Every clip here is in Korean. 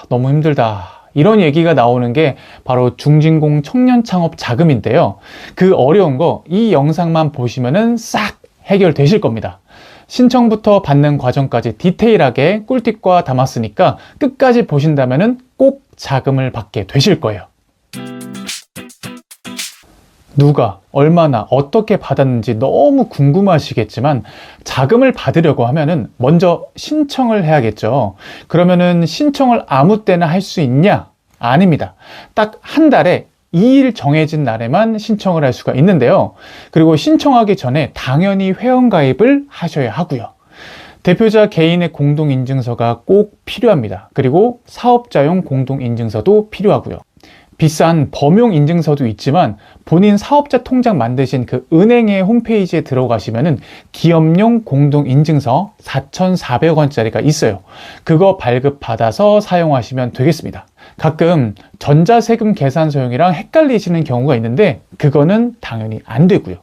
너무 힘들다. 이런 얘기가 나오는 게 바로 중진공 청년 창업 자금인데요. 그 어려운 거 이 영상만 보시면은 싹 해결되실 겁니다. 신청부터 받는 과정까지 디테일하게 꿀팁과 담았으니까 끝까지 보신다면은 꼭 자금을 받게 되실 거예요. 누가, 얼마나, 어떻게 받았는지 너무 궁금하시겠지만 자금을 받으려고 하면은 먼저 신청을 해야겠죠. 그러면은 신청을 아무 때나 할 수 있냐? 아닙니다. 딱 한 달에 2일 정해진 날에만 신청을 할 수가 있는데요. 그리고 신청하기 전에 당연히 회원가입을 하셔야 하고요. 대표자 개인의 공동인증서가 꼭 필요합니다. 그리고 사업자용 공동인증서도 필요하고요. 비싼 범용 인증서도 있지만 본인 사업자 통장 만드신 그 은행의 홈페이지에 들어가시면은 기업용 공동인증서 4,400원짜리가 있어요. 그거 발급받아서 사용하시면 되겠습니다. 가끔 전자세금 계산서용이랑 헷갈리시는 경우가 있는데 그거는 당연히 안 되고요.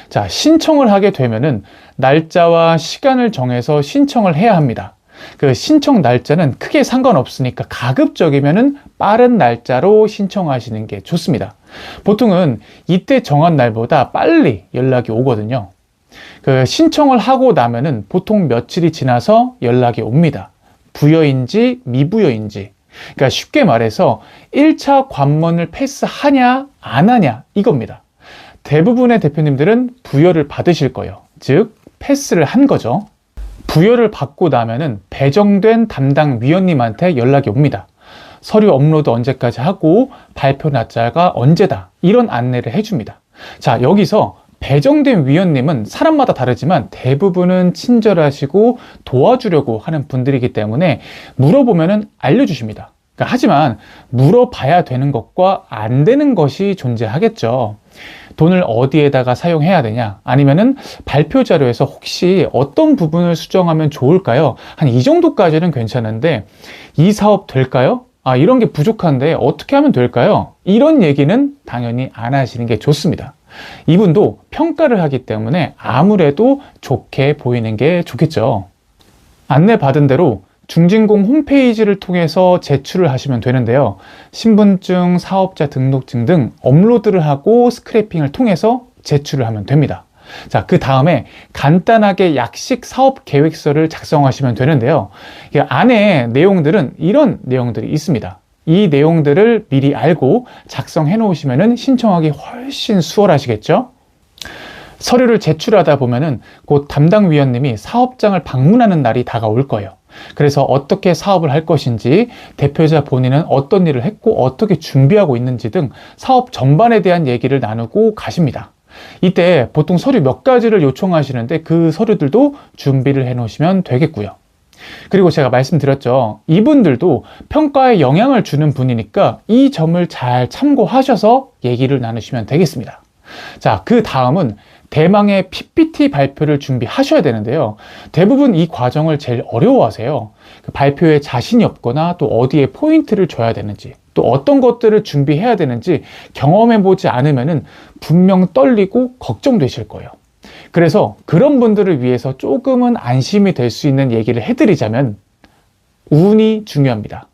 자, 신청을 하게 되면은 날짜와 시간을 정해서 신청을 해야 합니다. 그 신청 날짜는 크게 상관없으니까 가급적이면은 빠른 날짜로 신청하시는 게 좋습니다. 보통은 이때 정한 날보다 빨리 연락이 오거든요. 그 신청을 하고 나면은 보통 며칠이 지나서 연락이 옵니다. 부여인지 미부여인지. 그러니까 쉽게 말해서 1차 관문을 패스하냐 안 하냐 이겁니다. 대부분의 대표님들은 부여를 받으실 거예요. 즉 패스를 한 거죠. 부여를 받고 나면은 배정된 담당 위원님한테 연락이 옵니다. 서류 업로드 언제까지 하고 발표 날짜가 언제다. 이런 안내를 해줍니다. 자, 여기서 배정된 위원님은 사람마다 다르지만 대부분은 친절하시고 도와주려고 하는 분들이기 때문에 물어보면은 알려주십니다. 하지만 물어봐야 되는 것과 안 되는 것이 존재하겠죠. 돈을 어디에다가 사용해야 되냐, 아니면은 발표 자료에서 혹시 어떤 부분을 수정하면 좋을까요? 한 이 정도까지는 괜찮은데 이 사업 될까요? 이런 게 부족한데 어떻게 하면 될까요? 이런 얘기는 당연히 안 하시는 게 좋습니다. 이분도 평가를 하기 때문에 아무래도 좋게 보이는 게 좋겠죠. 안내받은 대로 중진공 홈페이지를 통해서 제출을 하시면 되는데요. 신분증, 사업자 등록증 등 업로드를 하고 스크래핑을 통해서 제출을 하면 됩니다. 자, 그 다음에 간단하게 약식 사업 계획서를 작성하시면 되는데요. 이 안에 내용들은 이런 내용들이 있습니다. 이 내용들을 미리 알고 작성해 놓으시면 신청하기 훨씬 수월하시겠죠? 서류를 제출하다 보면은 곧 담당 위원님이 사업장을 방문하는 날이 다가올 거예요. 그래서 어떻게 사업을 할 것인지, 대표자 본인은 어떤 일을 했고 어떻게 준비하고 있는지 등 사업 전반에 대한 얘기를 나누고 가십니다. 이때 보통 서류 몇 가지를 요청하시는데 그 서류들도 준비를 해 놓으시면 되겠고요. 그리고 제가 말씀드렸죠. 이분들도 평가에 영향을 주는 분이니까 이 점을 잘 참고하셔서 얘기를 나누시면 되겠습니다. 자, 그 다음은 대망의 PPT 발표를 준비하셔야 되는데요. 대부분 이 과정을 제일 어려워하세요. 발표에 자신이 없거나 또 어디에 포인트를 줘야 되는지, 또 어떤 것들을 준비해야 되는지 경험해보지 않으면 분명 떨리고 걱정되실 거예요. 그래서 그런 분들을 위해서 조금은 안심이 될 수 있는 얘기를 해드리자면 운이 중요합니다.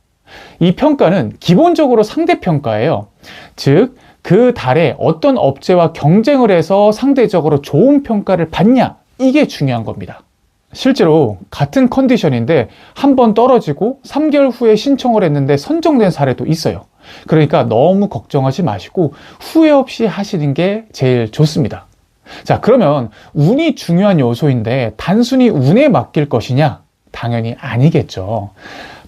이 평가는 기본적으로 상대평가예요. 즉, 그 달에 어떤 업체와 경쟁을 해서 상대적으로 좋은 평가를 받냐, 이게 중요한 겁니다. 실제로 같은 컨디션인데 한 번 떨어지고 3개월 후에 신청을 했는데 선정된 사례도 있어요. 그러니까 너무 걱정하지 마시고 후회 없이 하시는 게 제일 좋습니다. 자, 그러면 운이 중요한 요소인데 단순히 운에 맡길 것이냐? 당연히 아니겠죠.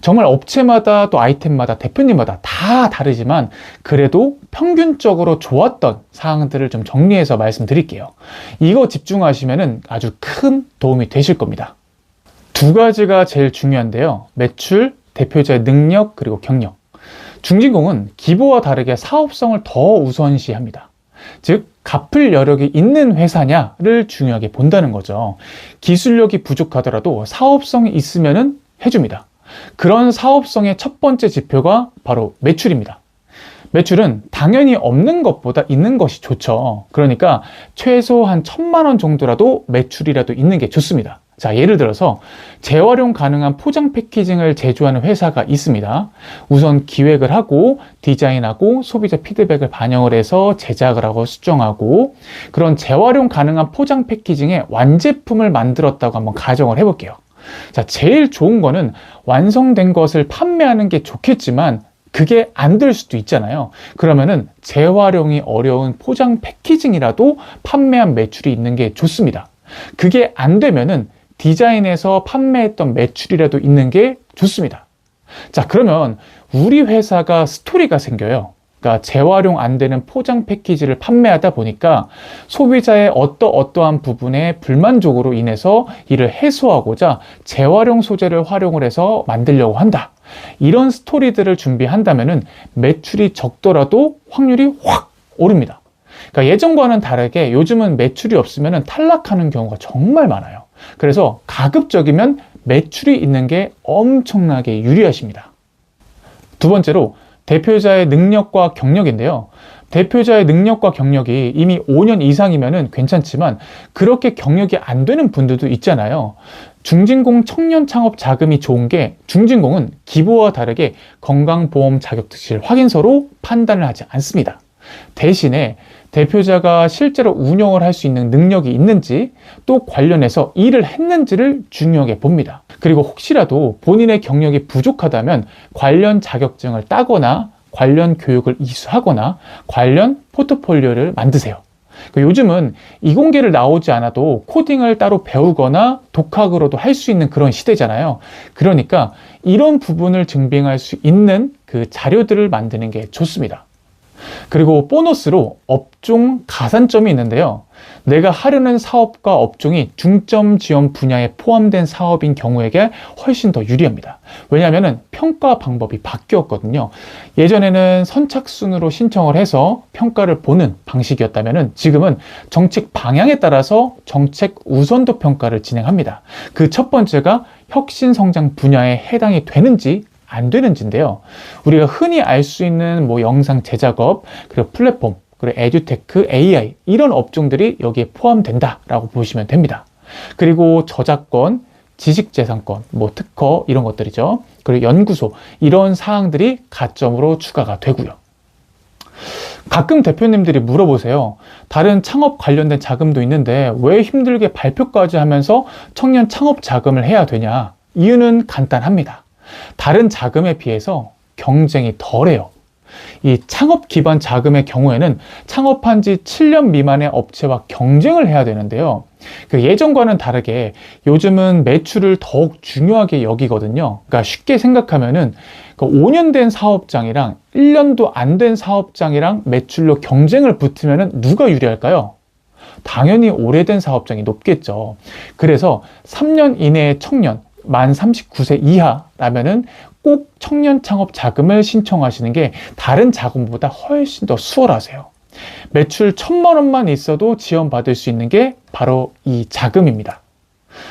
정말 업체마다 또 아이템마다 대표님마다 다 다르지만 그래도 평균적으로 좋았던 사항들을 좀 정리해서 말씀드릴게요. 이거 집중하시면 아주 큰 도움이 되실 겁니다. 두 가지가 제일 중요한데요. 매출, 대표자의 능력, 그리고 경력. 중진공은 기보와 다르게 사업성을 더 우선시합니다. 즉, 갚을 여력이 있는 회사냐를 중요하게 본다는 거죠. 기술력이 부족하더라도 사업성이 있으면 해줍니다. 그런 사업성의 첫 번째 지표가 바로 매출입니다. 매출은 당연히 없는 것보다 있는 것이 좋죠. 그러니까 최소 한 1,000만 원 정도라도 매출이라도 있는 게 좋습니다. 자, 예를 들어서 재활용 가능한 포장 패키징을 제조하는 회사가 있습니다. 우선 기획을 하고 디자인하고 소비자 피드백을 반영을 해서 제작을 하고 수정하고 그런 재활용 가능한 포장 패키징의 완제품을 만들었다고 한번 가정을 해볼게요. 자, 제일 좋은 거는 완성된 것을 판매하는 게 좋겠지만 그게 안 될 수도 있잖아요. 그러면은 재활용이 어려운 포장 패키징이라도 판매한 매출이 있는 게 좋습니다. 그게 안 되면은 디자인에서 판매했던 매출이라도 있는 게 좋습니다. 자, 그러면 우리 회사가 스토리가 생겨요. 그러니까 재활용 안 되는 포장 패키지를 판매하다 보니까 소비자의 어떠한 부분에 불만족으로 인해서 이를 해소하고자 재활용 소재를 활용을 해서 만들려고 한다. 이런 스토리들을 준비한다면은 매출이 적더라도 확률이 확 오릅니다. 그러니까 예전과는 다르게 요즘은 매출이 없으면 탈락하는 경우가 정말 많아요. 그래서 가급적이면 매출이 있는 게 엄청나게 유리하십니다. 두 번째로 대표자의 능력과 경력인데요. 대표자의 능력과 경력이 이미 5년 이상이면 괜찮지만 그렇게 경력이 안 되는 분들도 있잖아요. 중진공 청년 창업 자금이 좋은 게 중진공은 기부와 다르게 건강보험 자격증 확인서로 판단을 하지 않습니다. 대신에 대표자가 실제로 운영을 할 수 있는 능력이 있는지 또 관련해서 일을 했는지를 중요하게 봅니다. 그리고 혹시라도 본인의 경력이 부족하다면 관련 자격증을 따거나 관련 교육을 이수하거나 관련 포트폴리오를 만드세요. 요즘은 이공계를 나오지 않아도 코딩을 따로 배우거나 독학으로도 할 수 있는 그런 시대잖아요. 그러니까 이런 부분을 증빙할 수 있는 그 자료들을 만드는 게 좋습니다. 그리고 보너스로 업종 가산점이 있는데요. 내가 하려는 사업과 업종이 중점 지원 분야에 포함된 사업인 경우에게 훨씬 더 유리합니다. 왜냐하면 평가 방법이 바뀌었거든요. 예전에는 선착순으로 신청을 해서 평가를 보는 방식이었다면 지금은 정책 방향에 따라서 정책 우선도 평가를 진행합니다. 그 첫 번째가 혁신 성장 분야에 해당이 되는지 안 되는지인데요. 우리가 흔히 알 수 있는 영상 제작업, 그리고 플랫폼, 그리고 에듀테크, AI 이런 업종들이 여기에 포함된다라고 보시면 됩니다. 그리고 저작권, 지식재산권, 특허 이런 것들이죠. 그리고 연구소 이런 사항들이 가점으로 추가가 되고요. 가끔 대표님들이 물어보세요. 다른 창업 관련된 자금도 있는데 왜 힘들게 발표까지 하면서 청년 창업 자금을 해야 되냐? 이유는 간단합니다. 다른 자금에 비해서 경쟁이 덜해요. 이 창업 기반 자금의 경우에는 창업한 지 7년 미만의 업체와 경쟁을 해야 되는데요. 예전과는 다르게 요즘은 매출을 더욱 중요하게 여기거든요. 그러니까 쉽게 생각하면은 5년 된 사업장이랑 1년도 안 된 사업장이랑 매출로 경쟁을 붙으면은 누가 유리할까요? 당연히 오래된 사업장이 높겠죠. 그래서 3년 이내의 청년, 만 39세 이하라면은 꼭 청년 창업 자금을 신청하시는 게 다른 자금보다 훨씬 더 수월하세요. 매출 1,000만 원만 있어도 지원받을 수 있는 게 바로 이 자금입니다.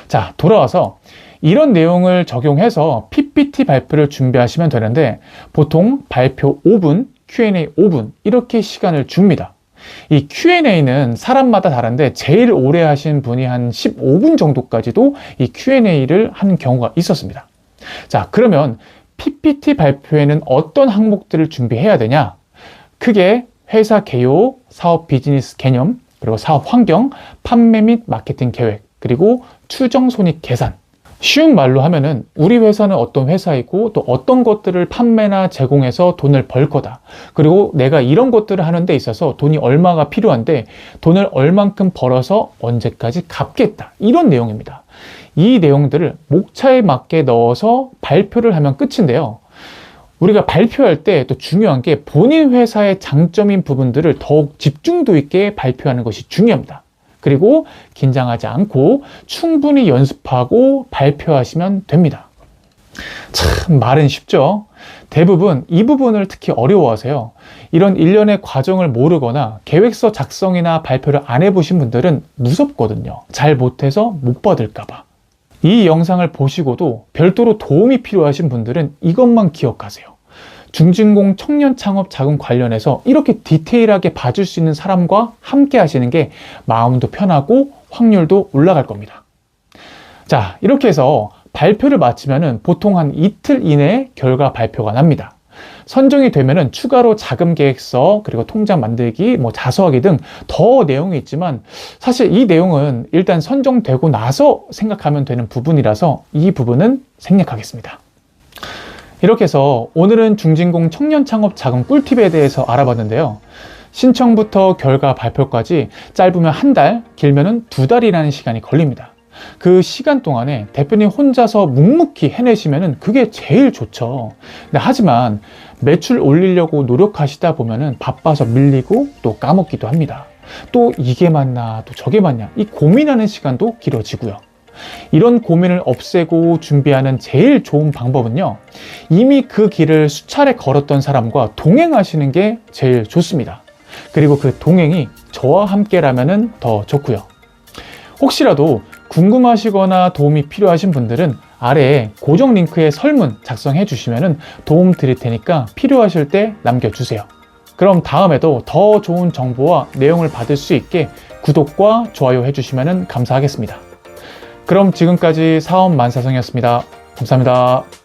자, 돌아와서 이런 내용을 적용해서 PPT 발표를 준비하시면 되는데 보통 발표 5분, Q&A 5분 이렇게 시간을 줍니다. 이 Q&A는 사람마다 다른데 제일 오래 하신 분이 한 15분 정도까지도 이 Q&A를 하는 경우가 있었습니다. 자, 그러면 PPT 발표에는 어떤 항목들을 준비해야 되냐? 크게 회사 개요, 사업 비즈니스 개념, 그리고 사업 환경, 판매 및 마케팅 계획, 그리고 추정 손익 계산. 쉬운 말로 하면은 우리 회사는 어떤 회사이고 또 어떤 것들을 판매나 제공해서 돈을 벌 거다. 그리고 내가 이런 것들을 하는 데 있어서 돈이 얼마가 필요한데 돈을 얼만큼 벌어서 언제까지 갚겠다. 이런 내용입니다. 이 내용들을 목차에 맞게 넣어서 발표를 하면 끝인데요. 우리가 발표할 때 또 중요한 게 본인 회사의 장점인 부분들을 더욱 집중도 있게 발표하는 것이 중요합니다. 그리고 긴장하지 않고 충분히 연습하고 발표하시면 됩니다. 참 말은 쉽죠? 대부분 이 부분을 특히 어려워하세요. 이런 일련의 과정을 모르거나 계획서 작성이나 발표를 안 해보신 분들은 무섭거든요. 잘 못해서 못 받을까 봐. 이 영상을 보시고도 별도로 도움이 필요하신 분들은 이것만 기억하세요. 중진공 청년 창업 자금 관련해서 이렇게 디테일하게 봐줄 수 있는 사람과 함께 하시는 게 마음도 편하고 확률도 올라갈 겁니다. 자, 이렇게 해서 발표를 마치면은 보통 한 이틀 이내에 결과 발표가 납니다. 선정이 되면은 추가로 자금 계획서, 그리고 통장 만들기, 자서하기 등 더 내용이 있지만 사실 이 내용은 일단 선정되고 나서 생각하면 되는 부분이라서 이 부분은 생략하겠습니다. 이렇게 해서 오늘은 중진공 청년 창업 자금 꿀팁에 대해서 알아봤는데요. 신청부터 결과 발표까지 짧으면 한 달, 길면은 2달이라는 시간이 걸립니다. 그 시간 동안에 대표님 혼자서 묵묵히 해내시면은 그게 제일 좋죠. 하지만 매출 올리려고 노력하시다 보면은 바빠서 밀리고 또 까먹기도 합니다. 또 이게 맞나, 또 저게 맞냐, 이 고민하는 시간도 길어지고요. 이런 고민을 없애고 준비하는 제일 좋은 방법은요, 이미 그 길을 수차례 걸었던 사람과 동행하시는 게 제일 좋습니다. 그리고 그 동행이 저와 함께라면 더 좋고요. 혹시라도 궁금하시거나 도움이 필요하신 분들은 아래에 고정 링크에 설문 작성해 주시면 도움 드릴 테니까 필요하실 때 남겨주세요. 그럼 다음에도 더 좋은 정보와 내용을 받을 수 있게 구독과 좋아요 해주시면 감사하겠습니다. 그럼 지금까지 사업만사성이었습니다. 감사합니다.